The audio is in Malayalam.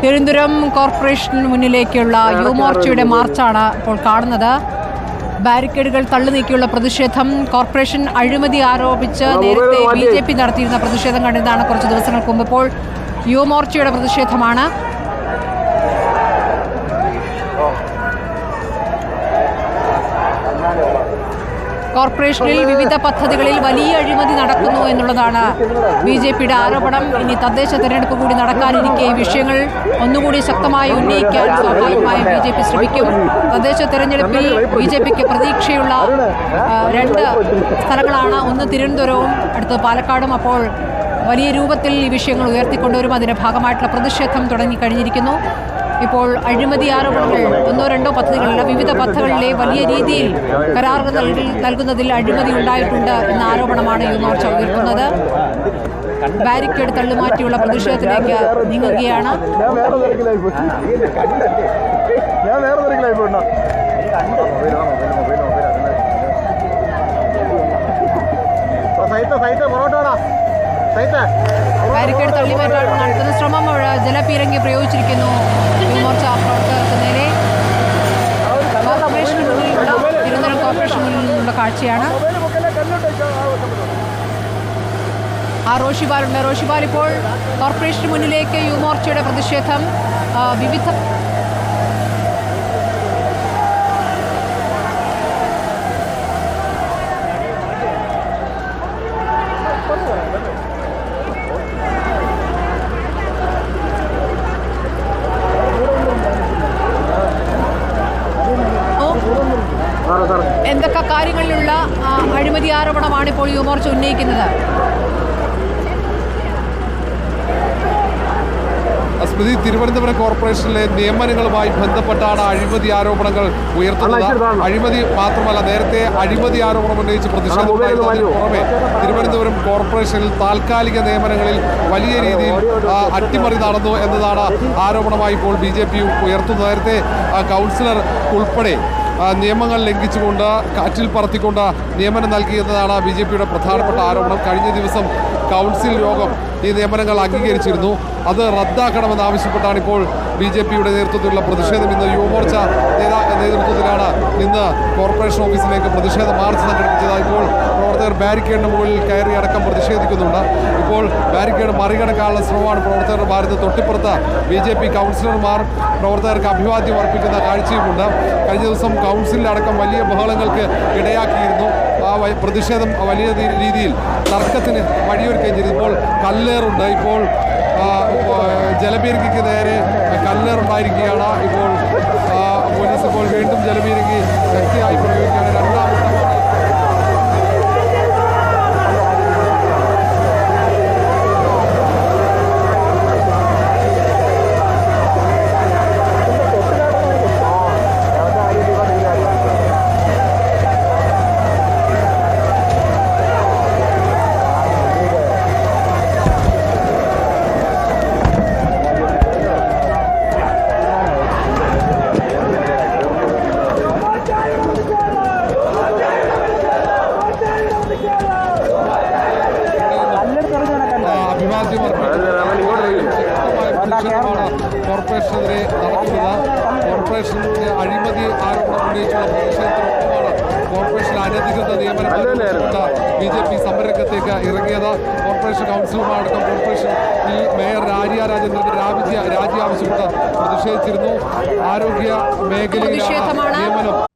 തിരുവനന്തപുരം കോർപ്പറേഷന് മുന്നിലേക്കുള്ള യുവമോർച്ചയുടെ മാർച്ചാണ് ഇപ്പോൾ കാണുന്നത്. ബാരിക്കേഡുകൾ തള്ളി നീക്കിയുള്ള പ്രതിഷേധം. കോർപ്പറേഷൻ അഴിമതി ആരോപിച്ച് നേരത്തെ BJP നടത്തിയിരുന്ന പ്രതിഷേധം കണ്ടതാണ് കുറച്ച് ദിവസങ്ങൾക്ക് മുമ്പ്. ഇപ്പോൾ യുവമോർച്ചയുടെ പ്രതിഷേധമാണ്. കോർപ്പറേഷനിൽ വിവിധ പദ്ധതികളിൽ വലിയ അഴിമതി നടക്കുന്നു എന്നുള്ളതാണ് BJPയുടെ ആരോപണം. ഇനി തദ്ദേശ തെരഞ്ഞെടുപ്പ് കൂടി നടക്കാനിരിക്കെ ഈ വിഷയങ്ങൾ ഒന്നുകൂടി ശക്തമായി ഉന്നയിക്കാൻ സ്വാഭാവികമായും BJP ശ്രമിക്കും. തദ്ദേശ തെരഞ്ഞെടുപ്പിൽ BJPക്ക് പ്രതീക്ഷയുള്ള രണ്ട് സ്ഥലങ്ങളാണ്. ഒന്ന് തിരുവനന്തപുരവും അടുത്തത് പാലക്കാടും. അപ്പോൾ വലിയ രൂപത്തിൽ ഈ വിഷയങ്ങൾ ഉയർത്തിക്കൊണ്ടുവരും. അതിൻ്റെ ഭാഗമായിട്ടുള്ള പ്രതിഷേധം തുടങ്ങിക്കഴിഞ്ഞിരിക്കുന്നു. ഇപ്പോൾ അഴിമതി ആരോപണങ്ങൾ ഒന്നോ രണ്ടോ പദ്ധതികളില്ല, വിവിധ പദ്ധതികളിലെ വലിയ രീതിയിൽ കരാറുകൾ നൽകുന്നതിൽ അഴിമതി ഉണ്ടായിട്ടുണ്ട് എന്ന ആരോപണമാണ് യുവമോർച്ച ഉയർത്തുന്നത്. ബാരിക്കേഡ് തള്ളുമാറ്റിയുള്ള പ്രതിഷേധത്തിലേക്ക് നീങ്ങുകയാണ്. ബാരിക്കേഡ് തള്ളിമാറ്റാൻ നടത്തുന്ന ശ്രമം ജലപീരങ്കി പ്രയോഗിച്ചിരിക്കുന്നു യുവമോർച്ച പ്രവർത്തകർക്ക് നേരെ. കോർപ്പറേഷന് മുന്നിലുള്ള തിരുവനന്തപുരം കോർപ്പറേഷന് മുന്നിൽ നിന്നുള്ള കാഴ്ചയാണ്. റോഷിബാലുണ്ട്. റോഷിബാൽ, ഇപ്പോൾ കോർപ്പറേഷന് മുന്നിലേക്ക് യുവമോർച്ചയുടെ പ്രതിഷേധം വിവിധ എന്തൊക്കെ കാര്യങ്ങളിലുള്ള അഴിമതി ആരോപണമാണ് ഇപ്പോൾ യുവമോർച്ച ഉന്നയിക്കുന്നത്? സ്മൃതി, തിരുവനന്തപുരം കോർപ്പറേഷനിലെ നിയമനങ്ങളുമായി ബന്ധപ്പെട്ടാണ് അഴിമതി ആരോപണങ്ങൾ ഉയർത്തുന്നത്. അഴിമതി മാത്രമല്ല, നേരത്തെ അഴിമതി ആരോപണം ഉന്നയിച്ച് പ്രതിഷേധമുണ്ടായിരുന്നതിന് പുറമെ തിരുവനന്തപുരം കോർപ്പറേഷനിൽ താൽക്കാലിക നിയമനങ്ങളിൽ വലിയ രീതിയിൽ അട്ടിമറി നടന്നു എന്നതാണ് ആരോപണമായി ഇപ്പോൾ BJP ഉയർത്തുന്നത്. നേരത്തെ കൗൺസിലർ ഉൾപ്പെടെ നിയമങ്ങൾ ലംഘിച്ചുകൊണ്ട് കാറ്റിൽ പറത്തിക്കൊണ്ട് നിയമനം നൽകിയെന്നതാണ് BJPയുടെ പ്രധാനപ്പെട്ട ആരോപണം. കഴിഞ്ഞ ദിവസം കൗൺസിൽ യോഗം ഈ നിയമനങ്ങൾ അംഗീകരിച്ചിരുന്നു. അത് റദ്ദാക്കണമെന്നാവശ്യപ്പെട്ടാണ് ഇപ്പോൾ BJPയുടെ നേതൃത്വത്തിലുള്ള പ്രതിഷേധം. ഇന്ന് യുവമോർച്ച നേതൃത്വത്തിലാണ് ഇന്ന് കോർപ്പറേഷൻ ഓഫീസിലേക്ക് പ്രതിഷേധ മാർച്ച് സംഘടിപ്പിച്ചത്. ഇപ്പോൾ പ്രവർത്തകർ ബാരിക്കേഡിന് മുകളിൽ കയറി അടക്കം പ്രതിഷേധിക്കുന്നുണ്ട്. ഇപ്പോൾ ബാരിക്കേഡ് മറികടക്കാനുള്ള ശ്രമമാണ് പ്രവർത്തകരുടെ ഭാരത്. തൊട്ടിപ്പുറത്ത് BJP കൗൺസിലർമാർ പ്രവർത്തകർക്ക് അഭിവാദ്യം അർപ്പിക്കുന്ന കാഴ്ചയുമുണ്ട്. കഴിഞ്ഞ ദിവസം കൗൺസിലടക്കം വലിയ ബഹളങ്ങൾക്ക് ഇടയാക്കിയിരുന്നു. ആ പ്രതിഷേധം വലിയ രീതിയിൽ തർക്കത്തിന് വഴിയൊരുക്കുകയും ചെയ്തു. ഇപ്പോൾ കല്ലേറുണ്ട്. ഇപ്പോൾ ജലപീരങ്കിക്ക് നേരെ കല്ലേറുണ്ടായിരിക്കുകയാണ്. ഇപ്പോൾ പോലീസ് ഇപ്പോൾ വീണ്ടും ജലപീരങ്കി ശക്തിയായി പ്രയോഗിക്കുകയാണ്. രണ്ടാമത്തെ അഭിവാദ്യം കോർപ്പറേഷനെതിരെ നടക്കുന്നത്. കോർപ്പറേഷന്റെ അഴിമതി ആരോപണം ഉന്നയിച്ചുള്ള പ്രതിഷേധത്തിനൊപ്പമാണ് കോർപ്പറേഷൻ അനധികൃത നിയമനം BJP സമരരംഗത്തേക്ക് ഇറങ്ങിയത്. കോർപ്പറേഷൻ കൗൺസിലർമാരടക്കം കോർപ്പറേഷൻ മേയർ രാജിയ രാജേന്ദ്രന്റെ രാജി ആവശ്യപ്പെട്ട് പ്രതിഷേധിച്ചിരുന്നു. ആരോഗ്യ മേഖലയിലാണ് നിയമനം